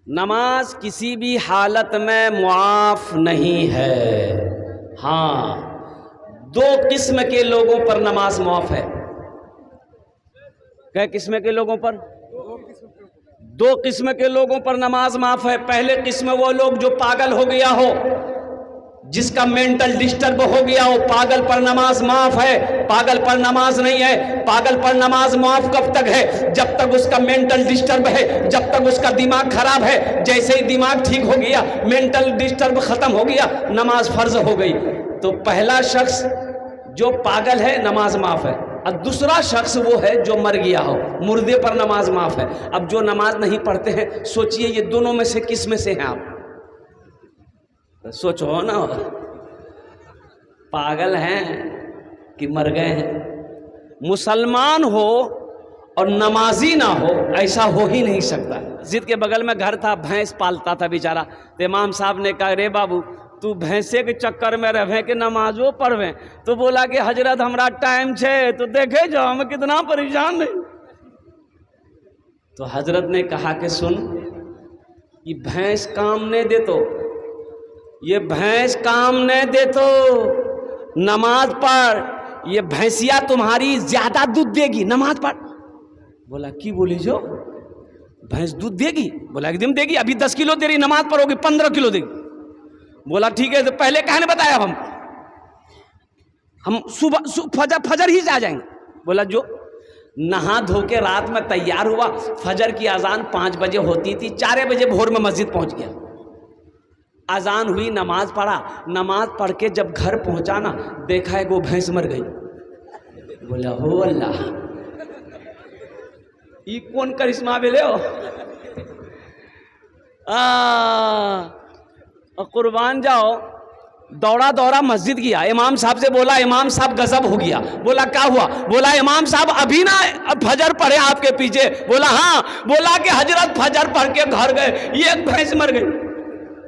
نماز کسی بھی حالت میں معاف نہیں ہے۔ ہاں، دو قسم کے لوگوں پر نماز معاف ہے۔ کیا قسم کے لوگوں پر؟ دو قسم کے لوگوں پر نماز معاف ہے۔ پہلے قسم وہ لوگ جو پاگل ہو گیا ہو، جس کا مینٹل ڈسٹرب ہو گیا ہو، پاگل پر نماز معاف ہے۔ پاگل پر نماز نہیں ہے۔ پاگل پر نماز معاف کب تک ہے؟ جب تک اس کا مینٹل ڈسٹرب ہے، جب تک اس کا دماغ خراب ہے۔ جیسے ہی دماغ ٹھیک ہو گیا، مینٹل ڈسٹرب ختم ہو گیا، نماز فرض ہو گئی۔ تو پہلا شخص جو پاگل ہے نماز معاف ہے، اور دوسرا شخص وہ ہے جو مر گیا ہو، مردے پر نماز معاف ہے۔ اب جو نماز نہیں پڑھتے ہیں، سوچئے یہ دونوں میں سے کس میں سے ہیں آپ؟ سوچو نا، پاگل ہیں کہ مر گئے ہیں؟ مسلمان ہو اور نمازی نہ ہو، ایسا ہو ہی نہیں سکتا۔ مسجد کے بغل میں گھر تھا، بھینس پالتا تھا بیچارہ۔ تو امام صاحب نے کہا، رے بابو تو بھینسے کے چکر میں رہے کہ نمازوں پڑھویں؟ تو بولا کہ حضرت ہمارا ٹائم چھے تو دیکھے جو ہم کتنا پریشان نہیں۔ تو حضرت نے کہا کہ سن، یہ بھینس کام نہیں دے تو، یہ بھینس کام نہیں دے تو نماز پڑھ، یہ بھینسیا تمہاری زیادہ دودھ دے گی، نماز پڑھ۔ بولا کی بولی جو؟ بھینس دودھ دے گی؟ بولا ایک دم دے گی، ابھی 10 کلو دے رہی، نماز پڑھو گی 15 کلو دے گی۔ بولا ٹھیک ہے، تو پہلے کہنے نے بتایا ہم صبح فجر ہی سے آ جائیں گے۔ بولا جو نہا دھو کے رات میں تیار ہوا، فجر کی اذان 5 بجے ہوتی تھی، 4 بجے بھور میں مسجد پہنچ گیا۔ اذان ہوئی، نماز پڑھا، نماز پڑھ کے جب گھر پہنچا نا، دیکھا ہے کہ وہ بھینس مر گئی۔ بولا ہو اللہ، یہ کون کرشمہ بلے ہو؟ قربان جاؤ، دوڑا مسجد گیا، امام صاحب سے بولا امام صاحب غضب ہو گیا۔ بولا کیا ہوا؟ بولا امام صاحب ابھی نا فجر پڑھے آپ کے پیچھے۔ بولا ہاں۔ بولا کہ حضرت فجر پڑھ کے گھر گئے، یہ ایک بھینس مر گئی۔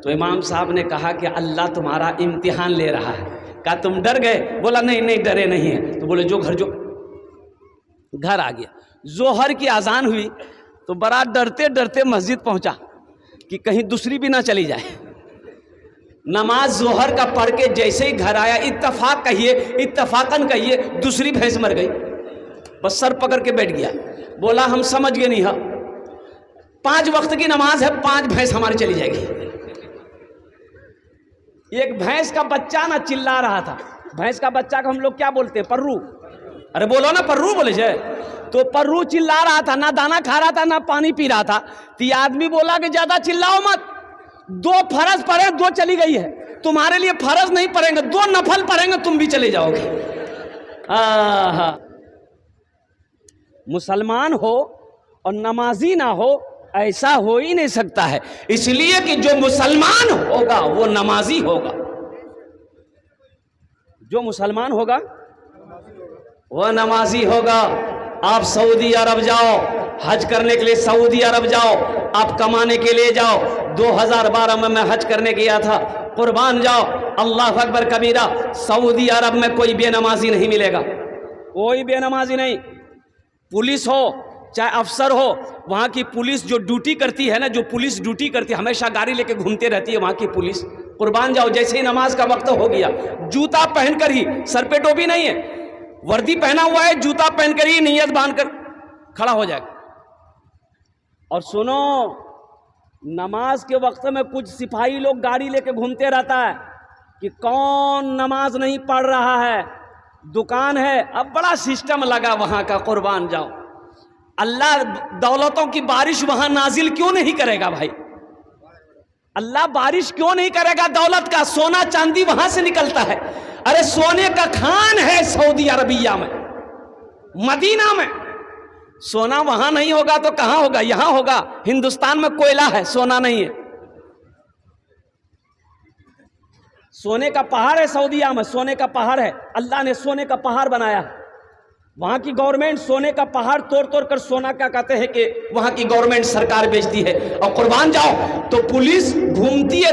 تو امام صاحب نے کہا کہ اللہ تمہارا امتحان لے رہا ہے۔ کہا تم ڈر گئے؟ بولا نہیں ڈرے نہیں ہیں۔ تو بولے جو گھر آ گیا۔ ظہر کی اذان ہوئی تو بڑا ڈرتے مسجد پہنچا کہ کہیں دوسری بھی نہ چلی جائے۔ نماز ظہر کا پڑھ کے جیسے ہی گھر آیا، اتفاقاً کہیے دوسری بھینس مر گئی۔ بس سر پکڑ کے بیٹھ گیا۔ بولا ہم سمجھ گئے نہیں، ہاں 5 وقت کی نماز ہے، 5 بھینس ہماری چلی جائے گی۔ ایک بھینس کا بچہ نہ چلا رہا تھا۔ بھینس کا بچہ کو ہم لوگ کیا بولتے ہیں؟ پرو۔ ارے بولو نا پرو بولے جائے۔ تو پرو چلا رہا تھا، نہ دانا کھا رہا تھا نہ پانی پی رہا تھا۔ تو یہ آدمی بولا کہ زیادہ چلاؤ مت، 2 فرض پڑھے 2 چلی گئی ہے، تمہارے لیے فرض نہیں پڑھیں گے، 2 نفل پڑھیں گے، تم بھی چلے جاؤ گے۔ مسلمان ہو اور نمازی نہ ہو، ایسا ہو ہی نہیں سکتا ہے۔ اس لیے کہ جو مسلمان ہوگا وہ نمازی ہوگا، جو مسلمان ہوگا وہ نمازی ہوگا۔ آپ سعودی عرب جاؤ، حج کرنے کے لیے سعودی عرب جاؤ، آپ کمانے کے لیے جاؤ۔ 2012 میں حج کرنے گیا تھا، قربان جاؤ، اللہ اکبر کبیرہ، سعودی عرب میں کوئی بے نمازی نہیں ملے گا، کوئی بے نمازی نہیں۔ پولیس ہو چاہے افسر ہو، وہاں کی پولیس جو ڈیوٹی کرتی ہے نا، جو پولیس ڈیوٹی کرتی ہے، ہمیشہ گاڑی لے کے گھومتے رہتی ہے وہاں کی پولیس۔ قربان جاؤ، جیسے ہی نماز کا وقت ہو گیا، جوتا پہن کر ہی، سر پہ ٹوپی نہیں ہے، وردی پہنا ہوا ہے، جوتا پہن کر ہی نیت باندھ کر کھڑا ہو جائے گا۔ اور سنو، نماز کے وقت میں کچھ سپاہی لوگ گاڑی لے کے گھومتے رہتا ہے کہ کون نماز نہیں پڑھ رہا ہے، دکان ہے، اب بڑا سسٹم لگا وہاں کا۔ قربان جاؤ، اللہ دولتوں کی بارش وہاں نازل کیوں نہیں کرے گا بھائی؟ اللہ بارش کیوں نہیں کرے گا دولت کا؟ سونا چاندی وہاں سے نکلتا ہے۔ ارے سونے کا کھان ہے سعودی عربیہ میں، مدینہ میں۔ سونا وہاں نہیں ہوگا تو کہاں ہوگا؟ یہاں ہوگا۔ ہندوستان میں کوئلہ ہے، سونا نہیں ہے۔ سونے کا پہاڑ ہے سعودیہ میں، سونے کا پہاڑ ہے، اللہ نے سونے کا پہاڑ بنایا ہے۔ وہاں کی گورنمنٹ سونے کا پہاڑ توڑ کر سونا کیا کہتے ہیں کہ وہاں کی گورنمنٹ سرکار بیچتی ہے۔ اور قربان جاؤ، تو پولیس گھومتی ہے،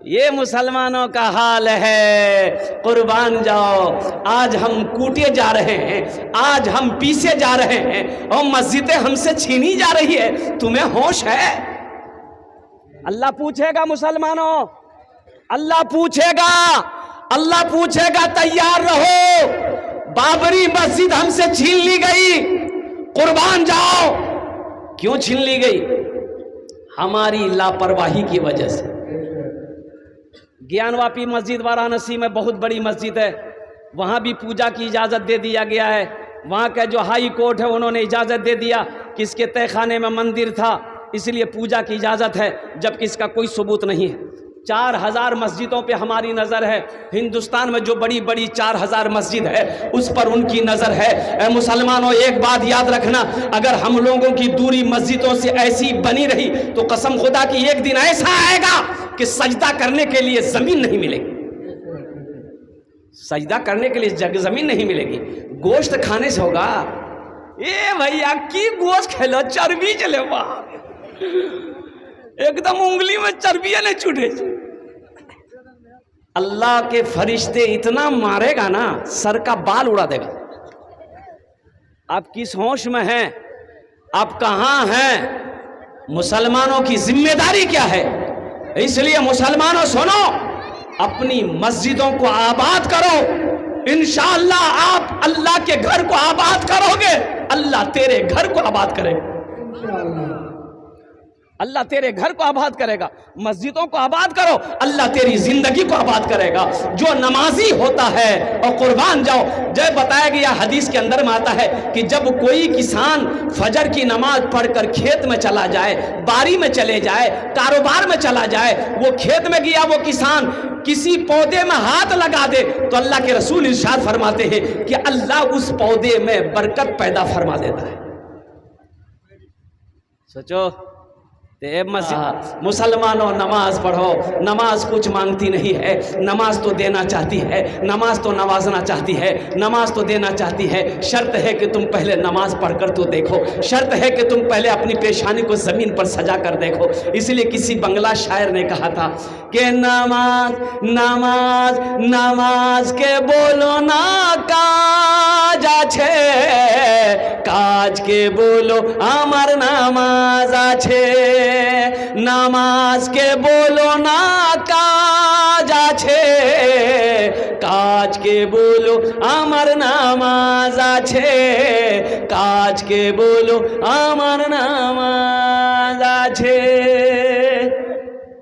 یہ مسلمانوں کا حال ہے، قربان جاؤ۔ آج ہم کوٹے جا رہے ہیں، آج ہم پیسے جا رہے ہیں، اور مسجدیں ہم سے چھینی جا رہی ہے، تمہیں ہوش ہے؟ اللہ پوچھے گا مسلمانوں، اللہ پوچھے گا، اللہ پوچھے گا، تیار رہو۔ بابری مسجد ہم سے چھین لی گئی، قربان جاؤ۔ کیوں چھین لی گئی؟ ہماری لاپرواہی کی وجہ سے۔ گیان واپی مسجد وارانسی میں بہت بڑی مسجد ہے، وہاں بھی پوجا کی اجازت دے دیا گیا ہے۔ وہاں کا جو ہائی کورٹ ہے انہوں نے اجازت دے دیا کہ اس کے تہہ خانے میں مندر تھا، اس لیے پوجا کی اجازت ہے، جبکہ اس کا کوئی ثبوت نہیں ہے۔ 4000 مسجدوں پہ ہماری نظر ہے، ہندوستان میں جو بڑی بڑی 4000 مسجد ہے اس پر ان کی نظر ہے۔ اے مسلمانوں، ایک بات یاد رکھنا، اگر ہم لوگوں کی دوری مسجدوں سے ایسی بنی رہی تو قسم خدا کی ایک دن ایسا آئے گا کہ سجدہ کرنے کے لیے زمین نہیں ملے گی، سجدہ کرنے کے لیے زمین نہیں ملے گی، گوشت کھانے سے ہوگا۔ اے بھیا کی گوشت کھلو، چربی چلے وہاں، ایک دم انگلی میں چربیاں نہیں چھوٹے۔ اللہ کے فرشتے اتنا مارے گا نا، سر کا بال اڑا دے گا۔ آپ کس ہوش میں ہیں؟ آپ کہاں ہیں؟ مسلمانوں کی ذمہ داری کیا ہے؟ اس لیے مسلمانوں سنو، اپنی مسجدوں کو آباد کرو، انشاءاللہ آپ اللہ کے گھر کو آباد کرو گے، اللہ تیرے گھر کو آباد کرے گا، اللہ تیرے گھر کو آباد کرے گا۔ مسجدوں کو آباد کرو، اللہ تیری زندگی کو آباد کرے گا۔ جو نمازی ہوتا ہے، اور قربان جاؤ، جب بتایا گیا حدیث کے اندر میں آتا ہے کہ جب کوئی کسان فجر کی نماز پڑھ کر کھیت میں چلا جائے، باری میں چلے جائے، کاروبار میں چلا جائے، وہ کھیت میں گیا، وہ کسان کسی پودے میں ہاتھ لگا دے تو اللہ کے رسول ارشاد فرماتے ہیں کہ اللہ اس پودے میں برکت پیدا فرما دیتا ہے۔ سوچو، مسلمانوں نماز پڑھو۔ نماز کچھ مانگتی نہیں ہے، نماز تو دینا چاہتی ہے، نماز تو نوازنا چاہتی ہے، نماز تو دینا چاہتی ہے۔ شرط ہے کہ تم پہلے نماز پڑھ کر تو دیکھو، شرط ہے کہ تم پہلے اپنی پیشانی کو زمین پر سجا کر دیکھو۔ اس لیے کسی بنگلہ شاعر نے کہا تھا کہ نماز نماز نماز کے بولو نا کاج আছে, কাজকে বলো আমার নামাজ আছে, নামাজকে বলো না কাজ আছে, কাজকে বলো আমার নামাজ আছে, কাজকে বলো আমার নামাজ আছে।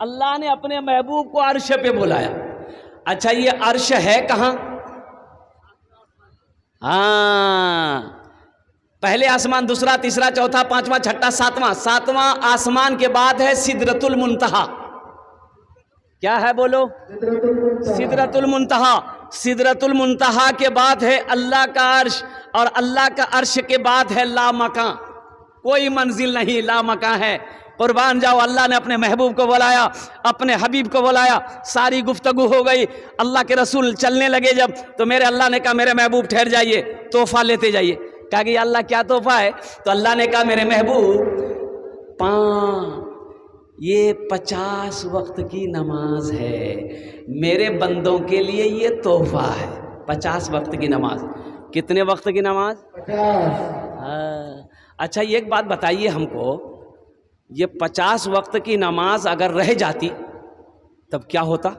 اللہ نے اپنے محبوب کو عرش پہ بلایا. اچھا یہ عرش ہے کہاں؟ ہاں، پہلے آسمان، دوسرا، تیسرا، چوتھا، پانچواں، چھٹا، ساتواں آسمان کے بعد ہے سدرۃ المنتہا. کیا ہے بولو؟ سدرۃ المنتہا. سدرۃ المنتہا کے بعد ہے اللہ کا عرش، اور اللہ کا عرش کے بعد ہے لامکاں. کوئی منزل نہیں، لامکاں ہے. قربان جاؤ، اللہ نے اپنے محبوب کو بلایا، اپنے حبیب کو بلایا. ساری گفتگو ہو گئی. اللہ کے رسول چلنے لگے جب، تو میرے اللہ نے کہا میرے محبوب ٹھہر جائیے، تحفہ لیتے جائیے. کہا کہ یا اللہ کیا تحفہ ہے؟ تو اللہ نے کہا میرے محبوب یہ 50 وقت کی نماز ہے، میرے بندوں کے لیے یہ تحفہ ہے. 50 وقت کی نماز. کتنے وقت کی نماز؟ 50. اچھا یہ ایک بات بتائیے ہم کو، یہ 50 وقت کی نماز اگر رہ جاتی تب کیا ہوتا؟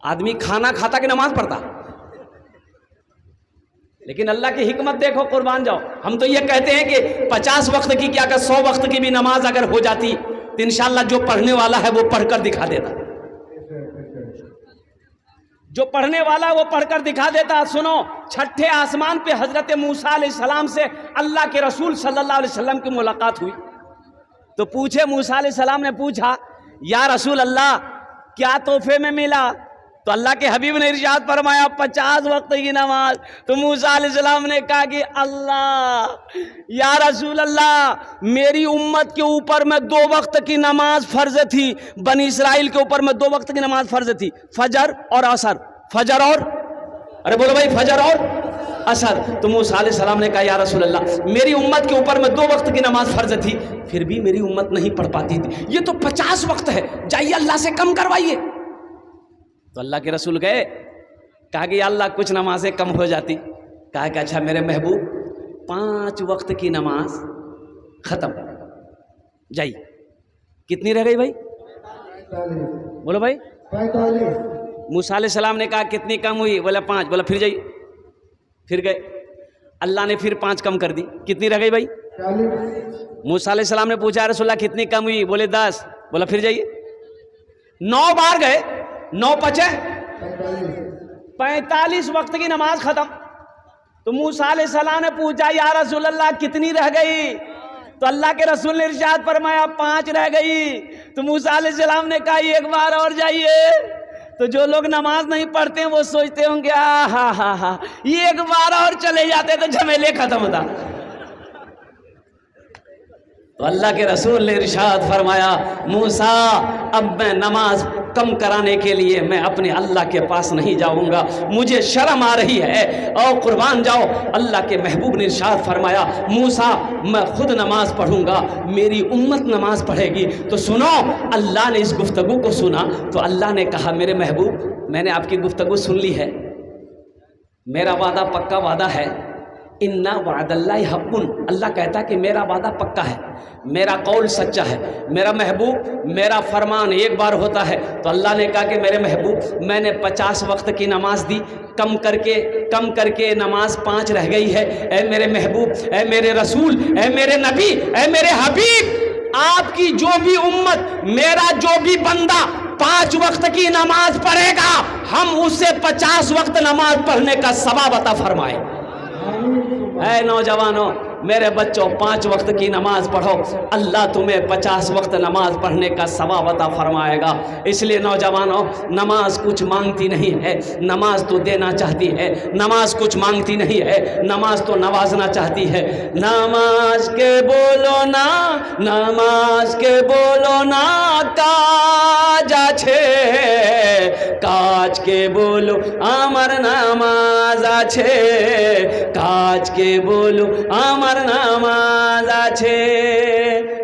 آدمی کھانا کھاتا کہ نماز پڑھتا؟ لیکن اللہ کی حکمت دیکھو. قربان جاؤ، ہم تو یہ کہتے ہیں کہ 50 وقت کی کیا کہ 100 وقت کی بھی نماز اگر ہو جاتی تو انشاءاللہ جو پڑھنے والا ہے وہ پڑھ کر دکھا دیتا. جو پڑھنے والا وہ پڑھ کر دکھا دیتا. سنو، چھٹے آسمان پہ حضرت موسیٰ علیہ السلام سے اللہ کے رسول صلی اللہ علیہ وسلم کی ملاقات ہوئی. تو پوچھے، موسیٰ علیہ السلام نے پوچھا یا رسول اللہ کیا تحفے میں ملا؟ تو اللہ کے حبیب نے ارشاد فرمایا 50 وقت کی نماز. تو موسیٰ علیہ السلام نے کہا کہ اللہ یا رسول اللہ، میری امت کے اوپر میں 2 وقت کی نماز فرض تھی، بنی اسرائیل کے اوپر میں 2 وقت کی نماز فرض تھی، فجر اور عصر. فجر اور ارے بولو بھائی، فجر اور عصر. تو موسیٰ علیہ السلام نے کہا یا رسول اللہ، میری امت کے اوپر میں 2 وقت کی نماز فرض تھی، پھر بھی میری امت نہیں پڑھ پاتی تھی. یہ تو 50 وقت ہے، جائیے اللہ سے کم کروائیے. تو اللہ کے رسول گئے، کہا کہ یا اللہ کچھ نمازیں کم ہو جاتی. کہا کہ اچھا میرے محبوب 5 وقت کی نماز ختم. جائیے. کتنی رہ گئی بھائی؟ بولو بھائی. 45. موسیٰ علیہ السلام نے کہا کتنی کم ہوئی؟ بولا 5. بولا پھر جائیے. پھر گئے. اللہ نے پھر 5 کم کر دی. کتنی رہ گئی بھائی؟ 40. موسیٰ علیہ السلام نے پوچھا رسول اللہ کتنی کم ہوئی؟ بولے 10. بولا پھر جائیے. 9 بار گئے. 9 پچے 45 وقت کی نماز ختم. تو موسیٰ علیہ السلام نے پوچھا یا رسول اللہ کتنی رہ گئی؟ تو اللہ کے رسول نے ارشاد فرمایا 5 رہ گئی. تو موسیٰ علیہ السلام نے کہا 1 بار اور جائیے. تو جو لوگ نماز نہیں پڑھتے ہیں وہ سوچتے ہوں گے ہاں یہ 1 بار اور چلے جاتے تو جھمیلے ختم ہوتا. تو اللہ کے رسول نے ارشاد فرمایا موسیٰ اب میں نماز کم کرانے کے لیے میں اپنے اللہ کے پاس نہیں جاؤں گا، مجھے شرم آ رہی ہے. اور قربان جاؤ، اللہ کے محبوب نے ارشاد فرمایا موسیٰ میں خود نماز پڑھوں گا، میری امت نماز پڑھے گی. تو سنو، اللہ نے اس گفتگو کو سنا تو اللہ نے کہا میرے محبوب میں نے آپ کی گفتگو سن لی ہے، میرا وعدہ پکا وعدہ ہے. اِنَّا وعد اللہ حق. اللہ کہتا کہ میرا وعدہ پکا ہے، میرا قول سچا ہے. میرا محبوب میرا فرمان ایک بار ہوتا ہے. تو اللہ نے کہا کہ میرے محبوب میں نے 50 وقت کی نماز دی، کم کر کے نماز 5 رہ گئی ہے. اے میرے محبوب، اے میرے رسول، اے میرے نبی، اے میرے حبیب، آپ کی جو بھی امت، میرا جو بھی بندہ 5 وقت کی نماز پڑھے گا، ہم اسے 50 وقت نماز پڑھنے کا ثواب عطا فرمائے. اے نوجوانوں، میرے بچوں، 5 وقت کی نماز پڑھو، اللہ تمہیں 50 وقت نماز پڑھنے کا ثواب عطا فرمائے گا. اس لیے نوجوانوں، نماز کچھ مانگتی نہیں ہے، نماز تو دینا چاہتی ہے. نماز کچھ مانگتی نہیں ہے، نماز تو نوازنا چاہتی ہے. نماز کے بولو نا، نماز کے بولو نا কাজ আছে, কাজকে বলো আমার নামাজ আছে, কাজকে বলো আমার নামাজ আছে.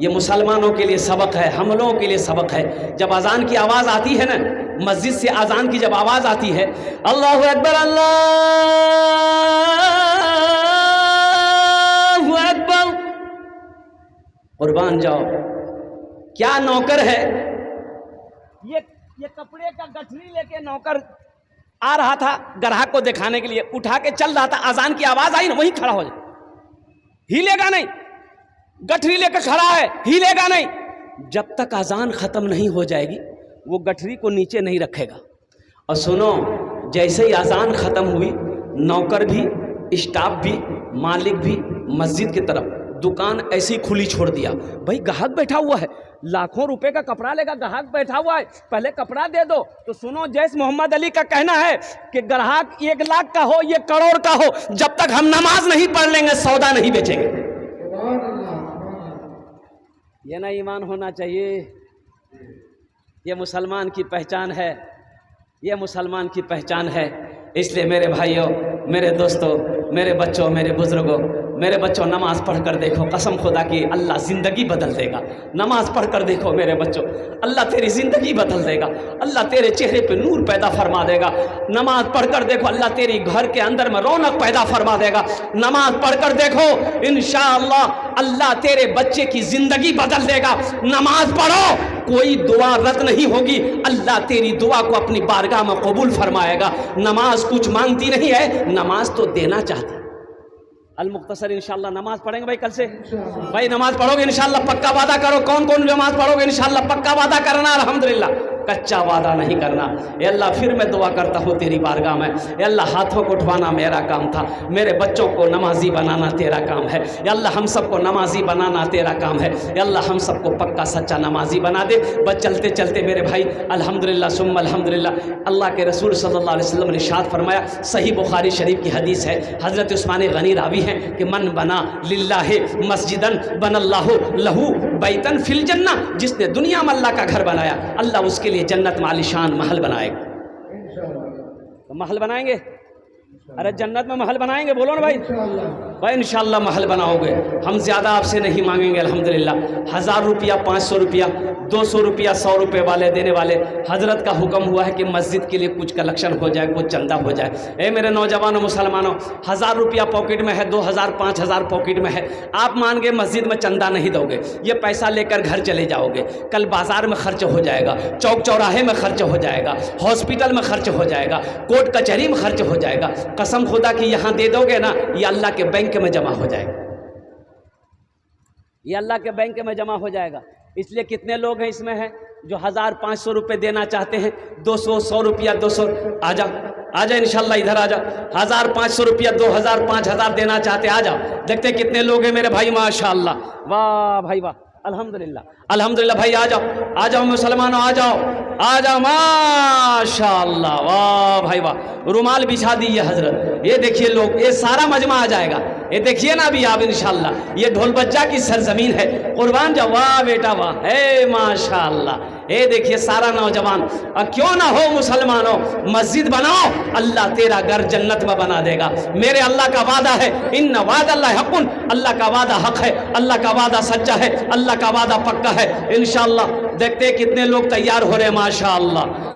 یہ مسلمانوں کے لیے سبق ہے، ہم لوگوں کے لیے سبق ہے. جب اذان کی آواز آتی ہے نا، مسجد سے اذان کی جب آواز آتی ہے، اللہ اکبر اللہ اکبر، قربان جاؤ. کیا نوکر ہے یہ کپڑے کا گٹھری لے کے نوکر آ رہا تھا گراہک کو دکھانے کے لیے، اٹھا کے چل رہا تھا، اذان کی آواز آئی نا وہیں کھڑا ہو جائے، ہلے گا نہیں. گٹھری لے کے کھڑا ہے، ہلے گا نہیں. جب تک اذان ختم نہیں ہو جائے گی وہ گٹھری کو نیچے نہیں رکھے گا. اور سنو، جیسے ہی اذان ختم ہوئی، نوکر بھی، اسٹاف بھی، مالک بھی مسجد کی طرف دکان ایسی کھلی چھوڑ دیا. بھائی گاہک بیٹھا ہوا ہے، لاکھوں روپے کا کپڑا لے گا، گاہک بیٹھا ہوا ہے، پہلے کپڑا دے دو. تو سنو، جیسے محمد علی کا کہنا ہے کہ گراہک 1 لاکھ کا ہو، 1 کروڑ کا ہو، جب تک ہم نماز نہیں پڑھ لیں گے سودا نہیں بیچیں گے. یہ نہ ایمان ہونا چاہیے. یہ مسلمان کی پہچان ہے، یہ مسلمان کی پہچان ہے. اس لیے میرے بھائیوں، میرے دوستوں، میرے بچوں، میرے بزرگوں، میرے بچوں نماز پڑھ کر دیکھو، قسم خدا کی اللہ زندگی بدل دے گا. نماز پڑھ کر دیکھو میرے بچوں، اللہ تیری زندگی بدل دے گا. اللہ تیرے چہرے پہ نور پیدا فرما دے گا. نماز پڑھ کر دیکھو، اللہ تیری گھر کے اندر میں رونق پیدا فرما دے گا. نماز پڑھ کر دیکھو، انشاءاللہ اللہ تیرے بچے کی زندگی بدل دے گا. نماز پڑھو، کوئی دعا رد نہیں ہوگی، اللہ تیری دعا کو اپنی بارگاہ میں قبول فرمائے گا. نماز کچھ مانگتی نہیں ہے، نماز تو دینا چاہتی. المختصر انشاءاللہ نماز پڑھیں گے بھائی کل سے. بھائی نماز پڑھو گے انشاءاللہ، پکا وعدہ کرو. کون کون نماز پڑھو گے انشاءاللہ؟ پکا وعدہ کرنا الحمدللہ، کچا وعدہ نہیں کرنا. اے اللہ پھر میں دعا کرتا ہوں تیری بارگاہ میں، اے اللہ ہاتھوں کو اٹھوانا میرا کام تھا، میرے بچوں کو نمازی بنانا تیرا کام ہے. اے اللہ ہم سب کو نمازی بنانا تیرا کام ہے. اے اللہ ہم سب کو پکا سچا نمازی بنا دے. بس چلتے چلتے میرے بھائی الحمدللہ ثم الحمدللہ، اللہ کے رسول صلی اللہ علیہ وسلم نے ارشاد فرمایا، صحیح بخاری شریف کی حدیث ہے، حضرت عثمان غنی راوی ہیں کہ من بنا للہ مسجدن بن اللہ لہو بیتن فی الجنہ، جس نے دنیا میں اللہ کا گھر بنایا، اللہ اس کے لیے جنت میں عالیشان محل بنائے گا. تو محل بنائیں گے؟ ارے جنت میں محل بنائیں گے، بولو نا بھائی. بھائی انشاءاللہ محل بناؤ گے. ہم زیادہ آپ سے نہیں مانگیں گے الحمدللہ. 1000 روپیہ، 500 روپیہ، 200 روپیہ، 100 روپے والے دینے والے حضرت کا حکم ہوا ہے کہ مسجد کے لیے کچھ کلیکشن ہو جائے، کچھ چندہ ہو جائے. اے میرے نوجوانوں مسلمانوں، 1000 روپیہ پاکٹ میں ہے، 2000 5000 پاکٹ میں ہے، آپ مان گے مسجد میں چندہ نہیں دو گے، یہ پیسہ لے کر گھر چلے جاؤ گے، کل بازار میں خرچ ہو جائے گا، چوک چوراہے میں خرچ ہو جائے گا، ہاسپٹل میں خرچ ہو جائے گا، کورٹ کچہری میں خرچ ہو جائے گا. قسم خدا کی یہاں دے دو گے نا، یہ اللہ کے بینک میں جمع ہو جائے گا، یہ اللہ کے بینک میں جمع ہو جائے گا. اس لیے کتنے لوگ ہیں اس میں ہیں جو 1500 روپے دینا چاہتے ہیں، 200 100 روپیہ 200. آ جا انشاءاللہ ادھر آ جا. 1500 روپیہ 2000 5000 دینا چاہتے، آ جاؤ. دیکھتے کتنے لوگ ہیں میرے بھائی، ماشاءاللہ، واہ بھائی واہ، الحمدللہ الحمدللہ. بھائی آ جاؤ مسلمانوں، آ جاؤ ماشاءاللہ، واہ بھائی واہ. رومال بچھا دیے حضرت، یہ دیکھیے لوگ، یہ سارا مجمع آ جائے گا. یہ دیکھیے نا ابھی آپ انشاءاللہ، یہ ڈھول بجا کی سرزمین ہے. قربان جاؤ، واہ بیٹا واہ، اے ماشاءاللہ. یہ دیکھیے سارا نوجوان، اور کیوں نہ ہو مسلمانوں، مسجد بناؤ، اللہ تیرا گھر جنت میں بنا دے گا. میرے اللہ کا وعدہ ہے، ان وعد اللہ حق، اللہ کا وعدہ حق ہے، اللہ کا وعدہ سچا ہے، اللہ کا وعدہ پکا ہے. انشاءاللہ دیکھتے کتنے لوگ تیار ہو رہے ہیں، ماشاءاللہ.